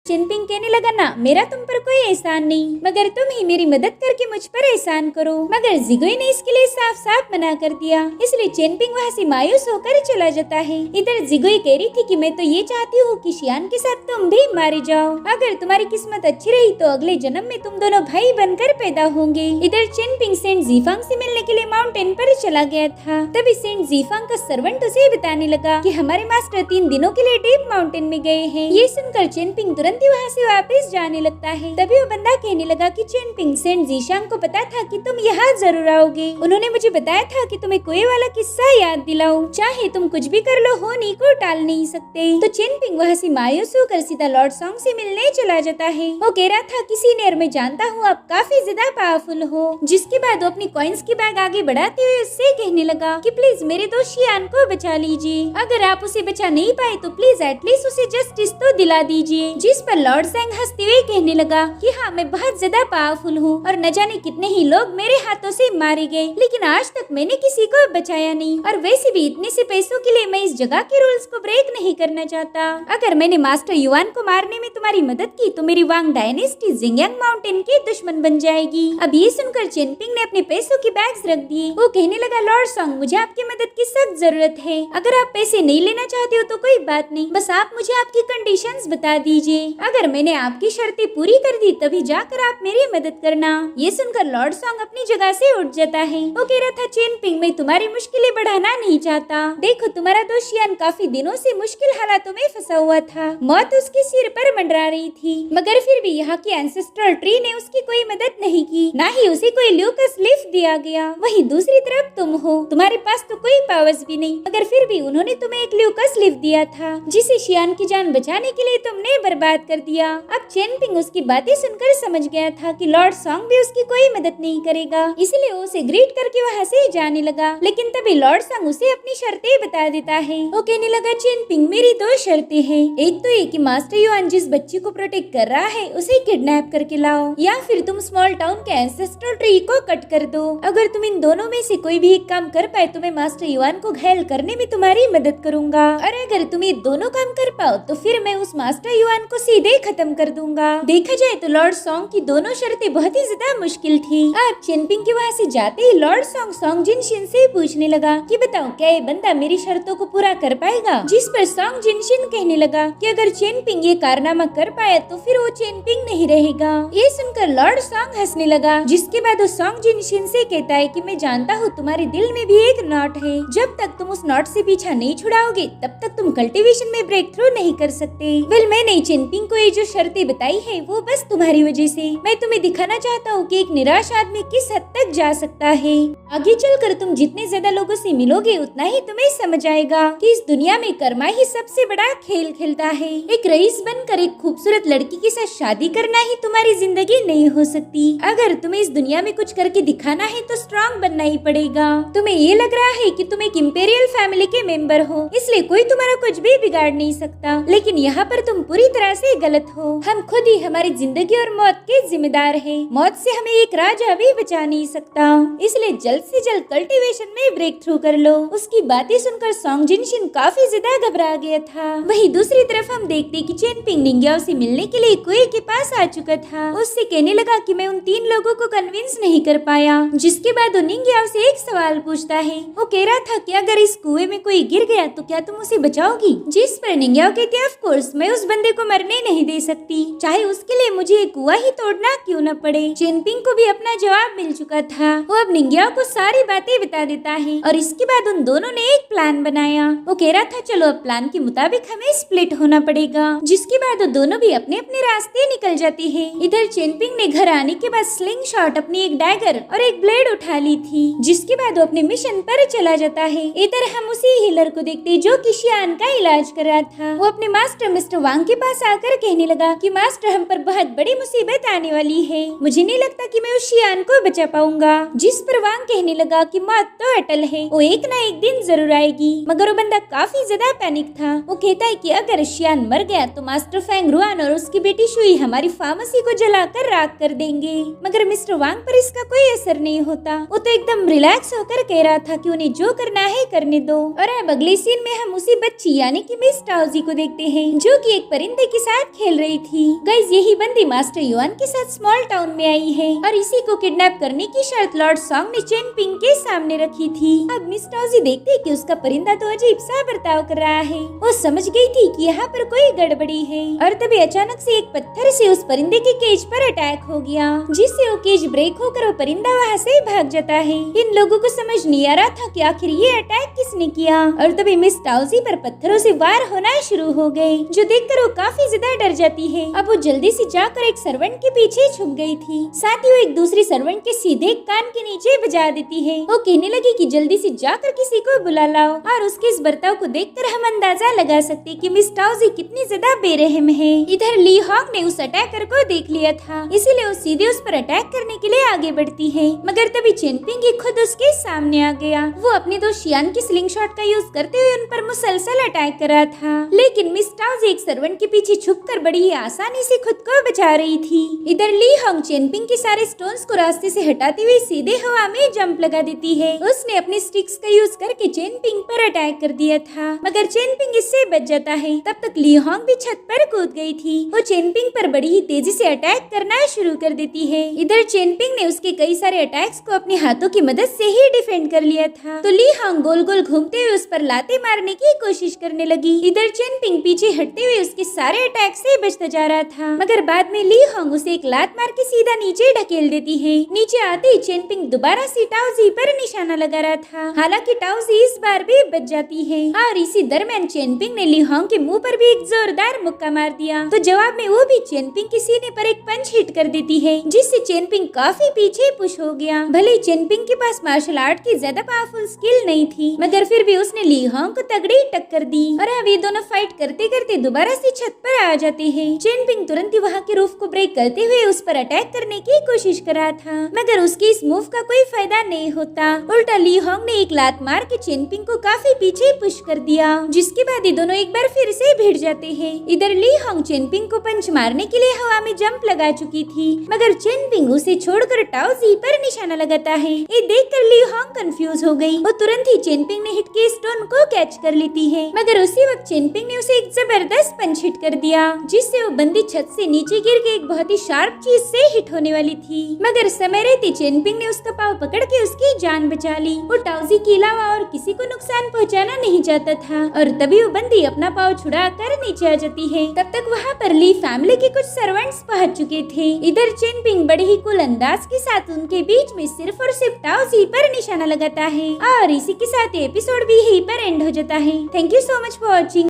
Jinping कहने लगा, ना मेरा तुम पर कोई एहसान नहीं, मगर तुम ही मेरी मदद करके मुझ पर एहसान करो। मगर जिगुई ने इसके लिए साफ साफ मना कर दिया, इसलिए चिनपिंग वहाँ से मायूस होकर चला जाता है। इधर जिगुई कह रही थी कि मैं तो ये चाहती हूँ कि शियान के साथ तुम भी मारे जाओ। अगर तुम्हारी किस्मत अच्छी रही तो अगले जन्म में तुम दोनों भाई बनकर पैदा होंगे। इधर चिनपिंग सेंट जीफांग से मिलने के लिए माउंटेन पर चला गया था। तभी सेंट जीफांग का सर्वेंट उसे बताने लगा कि हमारे मास्टर 3 दिनों के लिए डीप माउंटेन में गए हैं। ये सुनकर चिनपिंग तुरंत ही वहाँ से वापस जाने लगता है। तभी वो बंदा कहने लगा कि चिनपिंग, सेंट जीशांग को पता था कि तुम यहाँ जरूर आओगे। उन्होंने मुझे बताया था कि तुम्हें कोई वाला किस्सा याद दिलाऊं, चाहे तुम कुछ भी कर लो, होनी को टाल नहीं सकते। तो चिनपिंग वहाँ से मायूस होकर सीधा लॉर्ड सॉन्ग से मिलने चला जाता है। वो कह रहा था कि सीनियर, मैं जानता हूँ आप काफी ज्यादा पावरफुल हो। जिसके बाद वो अपनी कॉइन्स की बैग आगे बढ़ाते हुए उससे कहने लगा कि प्लीज मेरे दोस्त शियान को बचा लीजिए। अगर आप उसे बचा नहीं पाए तो प्लीज एटलीस्ट उसे जस्टिस तो दिला दीजिए। जिस पर लॉर्ड ज़ेंग हंसते हुए कहने लगा कि हाँ, मैं बहुत ज्यादा पावरफुल हूँ और न जाने कितने ही लोग मेरे हाथों से मारे गए, लेकिन आज तक मैंने किसी को बचाया नहीं। और वैसे भी इतने से पैसों के लिए मैं इस जगह के रूल्स को ब्रेक नहीं करना चाहता। अगर मैंने मास्टर युआन को मारने में तुम्हारी मदद की तो मेरी वांग डायनेस्टी जिंगयांग माउंटेन की दुश्मन बन जाएगी। अब ये सुनकर चिनपिंग ने अपने पैसों की बैग्स रख दिए। वो कहने लगा, लॉर्ड सॉन्ग, मुझे आपकी मदद की सख्त जरूरत है। अगर आप पैसे नहीं लेना चाहते हो तो कोई बात नहीं, बस आप मुझे आपकी कंडीशंस बता दीजिए। अगर मैंने आपकी शर्तें पूरी कर दी तभी जाकर आप मेरी मदद करना। ये सुनकर लॉर्ड सॉन्ग अपनी जगह से उठ जाता है। वो कह रहा था, चिनपिंग, मैं तुम्हारी मुश्किलें बढ़ाना नहीं चाहता। देखो, तुम्हारा दोस्त शियान काफी दिनों से मुश्किल हालातों में फंसा हुआ था। मौत उसके सिर पर मंडरा रही थी, मगर फिर भी यहाँ की एंसेस्ट्रल ट्री ने उसकी कोई मदद नहीं की, ना ही उसे कोई ल्यूकस लिफ्ट दिया गया। वहीं दूसरी तरफ तुम हो, तुम्हारे पास तो कोई पावर्स भी नहीं, मगर फिर भी उन्होंने तुम्हें एक ल्यूकस लिफ्ट दिया था, जिसे शियान की जान बचाने के लिए तुमने बर्बाद कर दिया। अब चिनपिंग उसकी बातें सुनकर समझ गया था कि लॉर्ड सॉन्ग भी उसकी कोई मदद नहीं करेगा, इसलिए वो उसे ग्रीट करके वहाँ से जाने लगा। लेकिन तभी लॉर्ड सॉन्ग उसे अपनी शर्तें बता देता है। वो कहने लगा, चिनपिंग, मेरी 2 शर्तें हैं। एक तो ये कि मास्टर युआन जिस बच्ची को प्रोटेक्ट कर रहा है उसे किडनैप करके लाओ, या फिर तुम स्मॉल टाउन के एंसेस्ट्रल ट्री को कट कर दो। अगर तुम इन दोनों में से कोई भी एक काम कर पाए तो मैं मास्टर युआन को घायल करने में तुम्हारी मदद करूंगा, और अगर तुम ये दोनों काम कर पाओ तो फिर मैं उस मास्टर युआन को सीधे खत्म कर दूंगा। देखा जाए तो लॉर्ड सॉन्ग की दोनों शर्तें बहुत ही ज्यादा मुश्किल थी। अब चिनपिंग के वहाँ से जाते ही लॉर्ड सॉन्ग सॉन्ग जिनशिन से पूछने लगा कि बताओ, क्या ये बंदा मेरी शर्तों को पूरा कर पाएगा? जिस पर सॉन्ग जिनशिन कहने लगा कि अगर चिनपिंग ये कारनामा कर पाया तो फिर वो चिनपिंग नहीं रहेगा। ये सुनकर लॉर्ड सॉन्ग हंसने लगा, जिसके बाद वो सॉन्ग जिनशिन से कहता है कि मैं जानता हूँ तुम्हारे दिल में भी एक नॉट है, जब तक तुम उस नॉट से पीछा नहीं छुड़ाओगे तब तक तुम कल्टीवेशन में ब्रेक थ्रू नहीं कर सकते। वेल, मैंने चिनपिंग को ये जो शर्तें बताई है वो बस तुम्हारी वजह से। मैं तुम्हें दिखाना चाहता हूँ कि एक निराश आदमी किस हद तक जा सकता है। आगे चलकर तुम जितने ज्यादा लोगों से मिलोगे उतना ही तुम्हें समझ आएगा कि इस दुनिया में कर्मा ही सबसे बड़ा खेल खेलता है। एक रईस बनकर एक खूबसूरत लड़की के साथ शादी करना ही तुम्हारी जिंदगी नहीं हो सकती। अगर तुम्हें इस दुनिया में कुछ करके दिखाना है तो स्ट्रॉन्ग बनना ही पड़ेगा। तुम्हें ये लग रहा है कि तुम एक इंपीरियल फैमिली के मेंबर हो, इसलिए कोई तुम्हारा कुछ भी बिगाड़ नहीं सकता, लेकिन यहाँ पर तुम पूरी तरह से गलत हो। हम खुद ही हमारी जिंदगी और मौत के जिम्मेदार हैं। मौत से हमें एक राजा भी बचा नहीं सकता, इसलिए जल्द से जल्द कल्टीवेशन में ब्रेक थ्रू कर लो। उसकी बातें सुनकर सॉन्ग जिनशिन काफी ज्यादा घबरा गया था। वहीं दूसरी तरफ हम देखते कि चिनपिंग निंग्याओ से मिलने के लिए कुएं के पास आ चुका था। उससे कहने लगा कि मैं उन 3 लोगों को कन्विंस नहीं कर पाया। जिसके बाद वो निंग्याओ से एक सवाल पूछता है। वो कह रहा था कि अगर इस कुएं में कोई गिर गया तो क्या तुम उसे बचाओगी? जिस पर निंग्याओ कहती है, ऑफ कोर्स, मैं उस बंदे को मरने नहीं दे सकती, चाहे उसके लिए मुझे एक कुआं ही तोड़ना क्यों न पड़े। चिनपिंग को भी अपना जवाब मिल चुका था। वो अब निंग्याओ को सारी बातें बता देता है और इसके बाद उन दोनों ने एक प्लान बनाया। वो कह रहा था, चलो अब प्लान के मुताबिक हमें स्प्लिट होना पड़ेगा। जिसके बाद वो दोनों भी अपने अपने रास्ते निकल जाते हैं। इधर चिनपिंग ने घर आने के बाद स्लिंग शॉट, अपनी एक डैगर और एक ब्लेड उठा ली थी। जिसके बाद वो अपने मिशन पर चला जाता है। इधर हम उसी हीलर को देखते जो कि शियान का इलाज कर रहा था। वो अपने मास्टर मिस्टर वांग के पास आकर कहने लगा कि मास्टर, हम पर बहुत बड़ी मुसीबत आने वाली है, मुझे नहीं लगता कि मैं उस शियान को बचा पाऊंगा। जिस पर वांग कहने लगा कि मौत तो अटल है, वो एक ना एक दिन जरूर आएगी। मगर वो बंदा काफी ज्यादा पैनिक था। वो कहता है कि अगर शियान मर गया तो मास्टर फेंग रुआन और उसकी बेटी शुई हमारी फार्मेसी को जलाकर राख कर देंगे। मगर मिस्टर वांग पर इसका कोई असर नहीं होता। वो तो एकदम रिलैक्स होकर कह रहा था कि उन्हें जो करना है करने दो। और अब अगले सीन में हम उसी बच्ची यानी कि मिस टाओजी को देखते हैं, जो कि एक परिंदे के साथ साथ खेल रही थी। गाइस, यही बंदी मास्टर युआन के साथ स्मॉल टाउन में आई है और इसी को किडनैप करने की शर्त लॉर्ड सॉन्ग ने चेनपिंग के सामने रखी थी। अब मिस टाउजी देखती कि उसका परिंदा तो अजीब सा बर्ताव कर रहा है। वो समझ गई थी कि यहाँ पर कोई गड़बड़ी है और तभी अचानक से एक पत्थर से उस परिंदे के केज पर अटैक हो गया, जिससे वो केज ब्रेक होकर वो परिंदा वहाँ से भाग जाता है। इन लोगों को समझ नहीं आ रहा था कि आखिर ये अटैक किसने किया और तभी मिस टाउजी पर पत्थरों से वार होना शुरू हो गए, जो देखकर वो काफी ज्यादा डर जाती है। अब वो जल्दी से जाकर एक सर्वेंट के पीछे छुप गई थी। साथ ही वो एक दूसरी सर्वेंट के सीधे कान के नीचे बजा देती है। वो कहने लगी कि जल्दी से जाकर किसी को बुला लाओ और उसके इस बर्ताव को देखकर हम अंदाजा लगा सकते कि मिस टाउजी कितनी ज्यादा बेरहम है। इधर ली हॉक ने उस अटैकर को देख लिया था, इसीलिए वो सीधे उस पर अटैक करने के लिए आगे बढ़ती है, मगर तभी चेनपिंग ही खुद उसके सामने आ गया। वो अपने दोस्त शियान की स्लिंग शॉट का यूज करते हुए उन पर मुसलसल अटैक कर रहा था, लेकिन मिस टाउजी एक सर्वेंट के पीछे छुपकर बड़ी ही आसानी से खुद को बचा रही थी। इधर ली हॉक चेनपिंग के सारे स्टोन्स को रास्ते से हटाते हुए सीधे हवा में जंप लगा देती है। उसने अपनी स्टिक्स का यूज करके चेनपिंग पर अटैक कर दिया था, मगर चेनपिंग इससे बच जाता है। तब तक ली हॉक भी छत पर कूद गई थी। वो चेनपिंग पर बड़ी ही तेजी से अटैक करना शुरू कर देती है। इधर चेनपिंग ने उसके कई सारे अटैक्स को अपने हाथों की मदद से ही डिफेंड कर लिया था, तो ली हॉक गोल गोल घूमते हुए उस पर लाते मारने की कोशिश करने लगी। इधर चेनपिंग पीछे हटते हुए उसके सारे अटैक से बचता जा रहा था, मगर बाद में ली हॉक उसे एक लात मार के सीधा नीचे ढकेल देती है। नीचे आते ही चेनपिंग दोबारा से टाउजी पर निशाना लगा रहा था, हालांकि टाउजी इस बार भी बच जाती है और इसी दरमियान चेनपिंग ने ली हॉक के मुंह पर भी एक जोरदार मुक्का मार दिया, तो जवाब में वो भी चेनपिंग के सीने पर एक पंच हिट कर देती है, जिससे चेनपिंग काफी पीछे पुश हो गया। भले चेनपिंग के पास मार्शल आर्ट की ज्यादा पावरफुल स्किल नहीं थी, मगर फिर भी उसने ली हॉक को तगड़ी टक्कर दी और अब ये दोनों फाइट करते करते दोबारा से छत पर आ जाते हैं। चेनपिंग तुरंत ही वहाँ के रूफ को ब्रेक करते हुए उस पर अटैक करने की कोशिश कर रहा था, मगर उसके इस मूव का कोई फायदा नहीं होता। उल्टा ली हॉक ने एक लात मार के चेनपिंग को काफी पीछे पुश कर दिया, जिसके बाद ये दोनों एक बार फिर से भिड़ जाते हैं। इधर ली हॉक चेनपिंग को पंच मारने के लिए हवा में जंप लगा चुकी थी, मगर चेनपिंग उसे छोड़कर टाउजी पर निशाना लगाता है। ये देखकर ली हॉक कंफ्यूज हो गई। वो तुरंत ही चेनपिंग ने हिट के स्टोन को कैच कर लेती है, मगर उसी वक्त चेनपिंग ने उसे एक जबरदस्त पंच हिट कर दिया, जिससे वो बंदी छत से नीचे गिर के एक बहुत ही शार्प चीज से हिट होने वाली थी, मगर समय रहते चेनपिंग ने उसका पाँव पकड़ के उसकी जान बचा ली। वो टाउजी के अलावा और किसी को नुकसान पहुंचाना नहीं चाहता था और तभी वो बंदी अपना पाँव छुड़ा कर नीचे आ जाती है। तब तक वहाँ पर ली फैमिली के कुछ सर्वेंट्स पहुंच चुके थे। इधर चेनपिंग बड़े ही कूल अंदाज के साथ उनके बीच में सिर्फ और सिर्फ टाउजी पर निशाना लगाता है और इसी के साथ एपिसोड भी यहीं पर एंड हो जाता है। Thank you so much for watching.